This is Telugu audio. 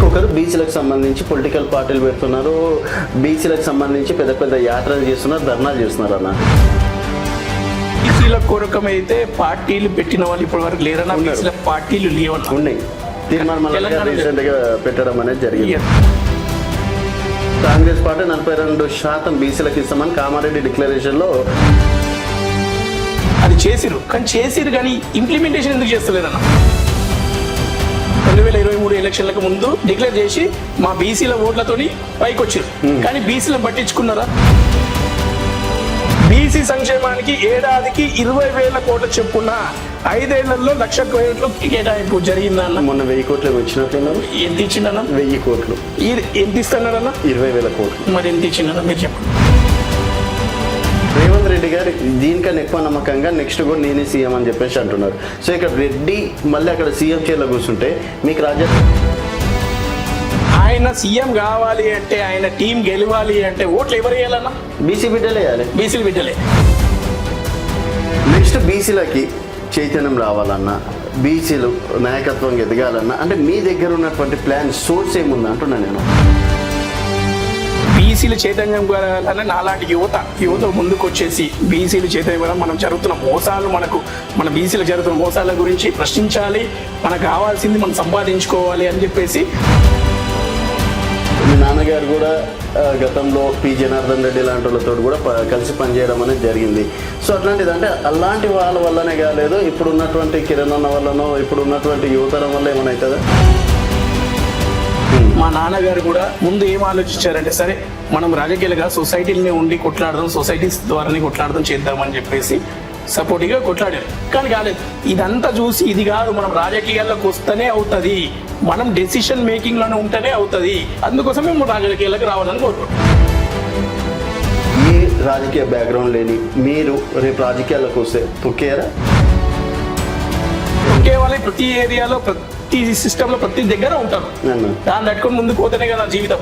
ఒకరు బీసీలకు సంబంధించి పొలిటికల్ పార్టీలు పెడుతున్నారు, బీసీలకు సంబంధించి పెద్ద పెద్ద యాత్రలు చేస్తున్నారు, ధర్నాలు చేస్తున్నారు అన్న. బీసీల కోరకమైతే పార్టీలు పెట్టిన వాళ్ళు ఇప్పటి వరకు లేరన్నా, బీసీల పార్టీలు లేవన్నా ఉన్నాయి. తీర్మానం రీసెంట్ గా పెట్టడం అనేది జరిగింది. కాంగ్రెస్ పార్టీ 42% బీసీలకు ఇస్తామని కామారెడ్డి డిక్లరేషన్ లో అది చేసిరు, కానీ ఇంప్లిమెంటేషన్ ఎందుకు చేస్తలేరన్న? 2023 ఎలక్షన్లకు ముందు డిక్లేర్ చేసి మా బీసీల ఓట్లతోని పైకి వచ్చారు, కానీ బీసీలను పట్టించుకున్నారా? బీసీ సంక్షేమానికి ఏడాదికి 20,000 కోట్ల చెప్పున 5 ఏళ్లలో 1,00,000 కోట్లు కేటాయింపు జరిగిందన్న. మొన్న 1,000 కోట్లు వచ్చినట్లున్నారు. ఎంత ఇచ్చిండన్న? 1,000 కోట్లు. ఎంత ఇస్తున్నారన్న? 20,000 కోట్లు. మరి ఎంత ఇచ్చిండన్న మీరు చెప్పండి. రేవంత్ రెడ్డి గారు దీనికన్నా ఎక్కువ నమ్మకంగా నెక్స్ట్ కూడా నేనే సీఎం అని చెప్పేసి అంటున్నారు. సో ఇక్కడ రెడ్డి మళ్ళీ అక్కడ సీఎం చైర్లో కూర్చుంటే మీకు ఆయన సీఎం కావాలి అంటే, ఆయన టీం గెలవాలి అంటే ఓట్లు ఎవరు వేయాలన్నా? బీసీ బిడ్డలే వేయాలి. బీసీలు బిడ్డలే. నెక్స్ట్ బీసీలకి చైతన్యం రావాలన్నా, బీసీలు నాయకత్వం ఎదగాలన్నా అంటే మీ దగ్గర ఉన్నటువంటి ప్లాన్ సోర్స్ ఏముంది అంటున్నా నేను. బీసీలు చైతన్యం కావాలన్నా నాలాంటి యువత ముందుకు వచ్చేసి బీసీలు చైతన్యం కూడా మనం జరుగుతున్న మోసాలు, మన బీసీలకు జరుగుతున్న మోసాల గురించి ప్రశ్నించాలి, మనకు కావాల్సింది మనం సంపాదించుకోవాలి అని చెప్పేసి. మీ నాన్నగారు కూడా గతంలో పి జనార్దన్ రెడ్డి లాంటి వాళ్ళతో కూడా కలిసి పనిచేయడం అనేది జరిగింది. సో అట్లాంటిది అంటే అలాంటి వాళ్ళ వల్లనే కాలేదు, ఇప్పుడు ఉన్నటువంటి కిరణ్ అన్న వల్లనో ఇప్పుడు ఉన్నటువంటి యువతరం వల్ల ఏమైనా అవుతుందా? మా నాన్నగారు కూడా ముందు ఏం ఆలోచించారంటే, సరే మనం రాజకీయాలుగా సొసైటీలనే ఉండి కొట్లాడదాం, సొసైటీస్ ద్వారానే కొట్లాడదాం చేద్దామని చెప్పేసి సపోర్టివ్గా కొట్లాడారు, కానీ కాలేదు. ఇదంతా చూసి ఇది కాదు, మనం రాజకీయాల్లోకి వస్తేనే అవుతుంది, మనం డెసిషన్ మేకింగ్లోనే ఉంటేనే అవుతుంది, అందుకోసమే మనం రాజకీయాలకు రావాలని కోరుకుంటాం. ఈ రాజకీయ బ్యాక్గ్రౌండ్ లేని మీరు రేపు రాజకీయాలకు వస్తే తొక్కేరా? తొక్కే వాళ్ళే ప్రతి ఏరియాలో, ప్రతి సిస్టంలో, ప్రతి దగ్గర ఉంటారు. దాన్ని తట్టుకొని ముందుకు పోతేనే కదా జీవితం.